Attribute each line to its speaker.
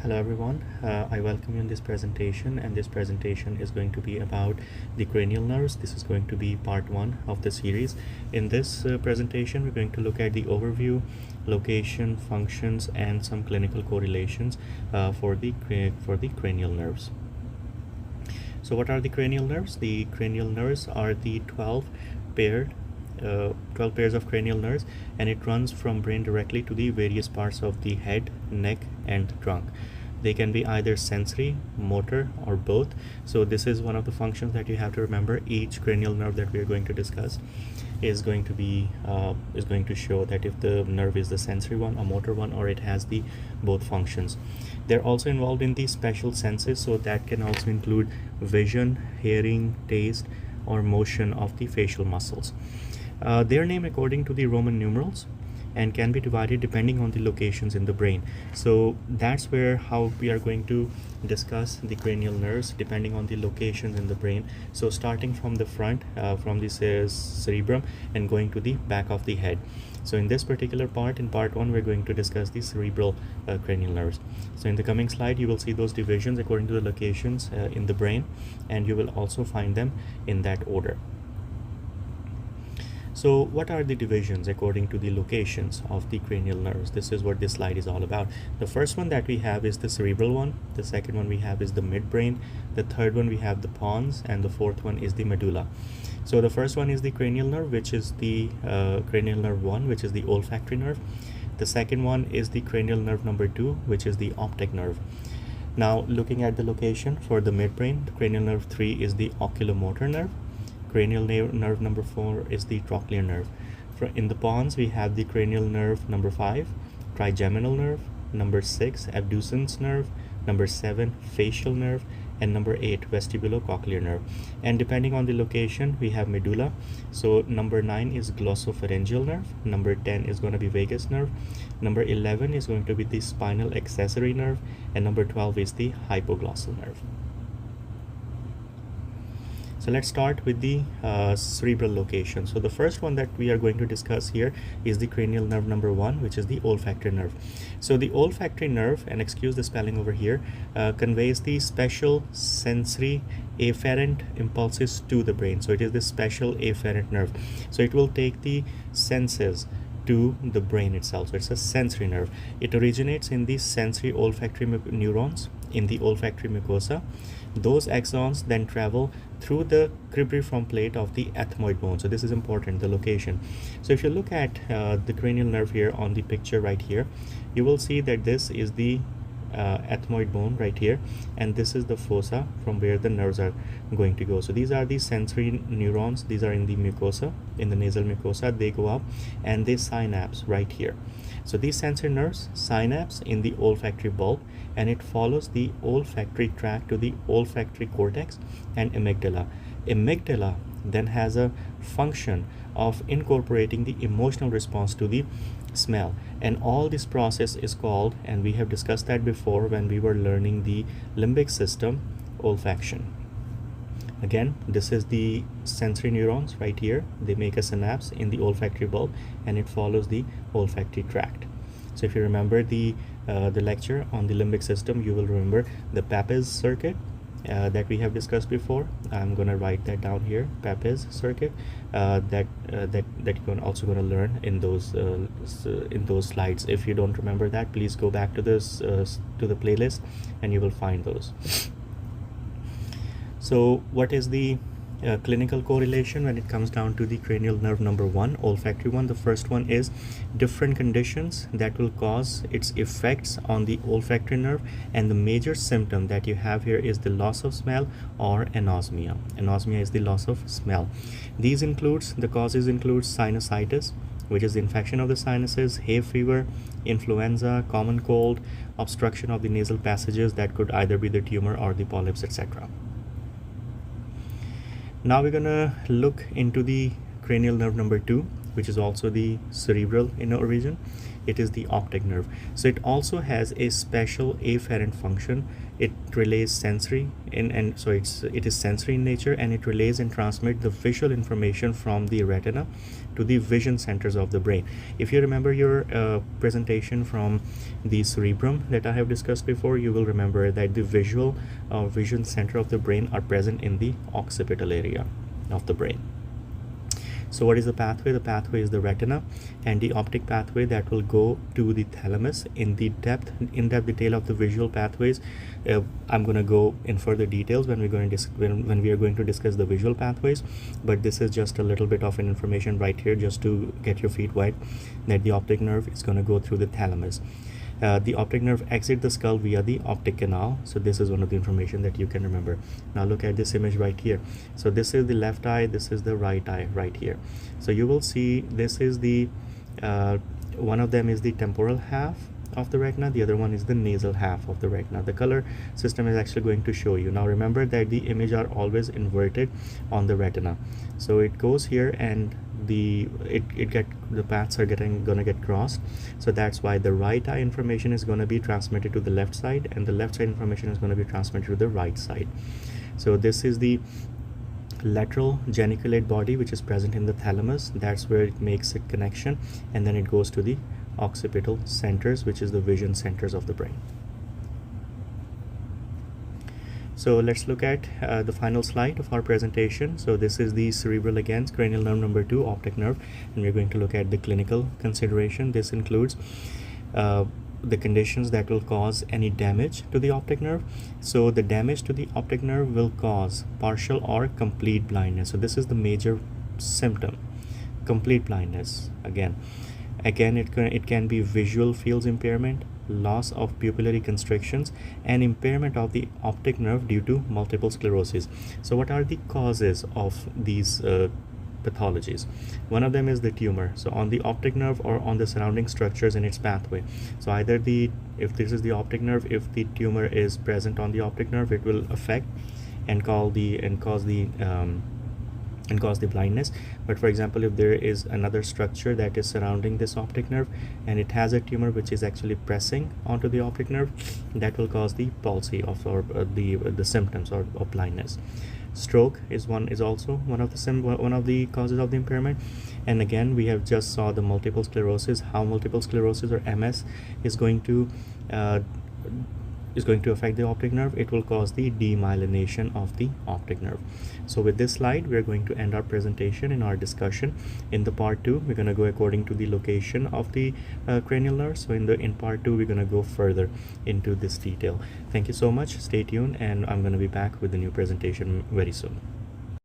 Speaker 1: Hello everyone, I welcome you in this presentation, and this presentation is going to be about the cranial nerves. This is going to be part 1 of the series. In this presentation we're going to look at the overview, location, functions, and some clinical correlations for the cranial nerves. So what are the cranial nerves? The cranial nerves are the 12 pairs of cranial nerves, and it runs from brain directly to the various parts of the head, neck, and trunk. They can be either sensory, motor, or both. So this is one of the functions that you have to remember. Each cranial nerve that we are going to discuss is going to show that if the nerve is the sensory one, a motor one, or it has the both functions. They're also involved in the special senses, so that can also include vision, hearing, taste, or motion of the facial muscles. They are named according to the Roman numerals and can be divided depending on the locations in the brain. So that's how we are going to discuss the cranial nerves depending on the locations in the brain. So starting from the front, from the cerebrum, and going to the back of the head. So in this particular part, in part 1, we're going to discuss the cerebral cranial nerves. So in the coming slide you will see those divisions according to the locations in the brain, and you will also find them in that order. So what are the divisions according to the locations of the cranial nerves? This is what this slide is all about. The first one that we have is the cerebral one. The second one we have is the midbrain. The third one we have the pons, and the fourth one is the medulla. So the first one is the cranial nerve, which is the cranial nerve 1, which is the olfactory nerve. The second one is the cranial nerve number 2, which is the optic nerve. Now looking at the location for the midbrain, the cranial nerve 3 is the oculomotor nerve. Cranial nerve number 4 is the trochlear nerve. In the pons we have the cranial nerve number 5, trigeminal nerve, number 6 abducens nerve, number 7 facial nerve, and number 8 vestibulocochlear nerve. And depending on the location we have medulla. So number 9 is glossopharyngeal nerve, number 10 is going to be vagus nerve, number 11 is going to be the spinal accessory nerve, and number 12 is the hypoglossal nerve. So let's start with the cerebral location. So the first one that we are going to discuss here is the cranial nerve number 1, which is the olfactory nerve. So the olfactory nerve, and excuse the spelling over here, conveys the special sensory afferent impulses to the brain. So it is the special afferent nerve. So it will take the senses to the brain itself. So it's a sensory nerve. It originates in the sensory olfactory neurons in the olfactory mucosa. Those axons then travel through the cribriform plate of the ethmoid bone. So this is important, the location. So if you look at the cranial nerve here on the picture right here, you will see that this is the ethmoid bone right here, and this is the fossa from where the nerves are going to go. So these are the sensory neurons. These are in the mucosa, in the nasal mucosa. They go up and they synapse right here. So these sensory nerves synapse in the olfactory bulb, and it follows the olfactory tract to the olfactory cortex and amygdala. Amygdala then has a function of incorporating the emotional response to the smell, and all this process is called, and we have discussed that before when we were learning the limbic system, olfaction. Again, this is the sensory neurons right here. They make a synapse in the olfactory bulb, and it follows the olfactory tract. So if you remember the lecture on the limbic system, you will remember the Papez circuit that we have discussed before. I'm going to write that down here, Papez circuit, that you're also going to learn in those slides. If you don't remember that, please go back to this to the playlist and you will find those. So what is the clinical correlation when it comes down to the cranial nerve number 1, olfactory one? The first one is different conditions that will cause its effects on the olfactory nerve, and the major symptom that you have here is the loss of smell or anosmia. Anosmia is the loss of smell. The causes include sinusitis, which is the infection of the sinuses, hay fever, influenza, common cold, obstruction of the nasal passages that could either be the tumor or the polyps, etc. Now we're gonna look into the cranial nerve number 2, which is also the cerebral in origin. It is the optic nerve. So it also has a special afferent function. It relays sensory and so it is sensory in nature, and it relays and transmits the visual information from the retina to the vision centers of the brain. If you remember your presentation from the cerebrum that I have discussed before, you will remember that the visual vision center of the brain are present in the occipital area of the brain. So what is the pathway? The pathway is the retina, and the optic pathway that will go to the thalamus. In depth detail of the visual pathways, I'm going to go in further details when we're going to when we are going to discuss the visual pathways, but this is just a little bit of an information right here just to get your feet wet, that the optic nerve is going to go through the thalamus. The optic nerve exits the skull via the optic canal. So this is one of the information that you can remember. Now look at this image right here. So this is the left eye, this is the right eye right here. So you will see this is the one of them is the temporal half of the retina, the other one is the nasal half of the retina. The color system is actually going to show you. Now remember that the image are always inverted on the retina. So it goes here and the paths are gonna get crossed. So that's why the right eye information is going to be transmitted to the left side, and the left side information is going to be transmitted to the right side. So this is the lateral geniculate body which is present in the thalamus. That's where it makes a connection, and then it goes to the occipital centers, which is the vision centers of the brain. So let's look at the final slide of our presentation. So this is the cerebral again, cranial nerve number 2, optic nerve, and we're going to look at the clinical consideration. This includes the conditions that will cause any damage to the optic nerve. So the damage to the optic nerve will cause partial or complete blindness. So this is the major symptom, complete blindness. Again it can be visual fields impairment, loss of pupillary constrictions, and impairment of the optic nerve due to multiple sclerosis. So what are the causes of these pathologies? One of them is the tumor, so on the optic nerve or on the surrounding structures in its pathway. So either if this is the optic nerve, if the tumor is present on the optic nerve, it will affect and cause the blindness. But for example, if there is another structure that is surrounding this optic nerve and it has a tumor which is actually pressing onto the optic nerve, that will cause the palsy of or the symptoms of blindness. Stroke is also one of the causes of the impairment. And again, we have just saw the multiple sclerosis, how multiple sclerosis or MS is going to affect the optic nerve. It will cause the demyelination of the optic nerve. So with this slide, we're going to end our presentation in our discussion. In the part 2, we're going to go according to the location of the cranial nerve. So in part 2, we're going to go further into this detail. Thank you so much. Stay tuned, and I'm going to be back with a new presentation very soon.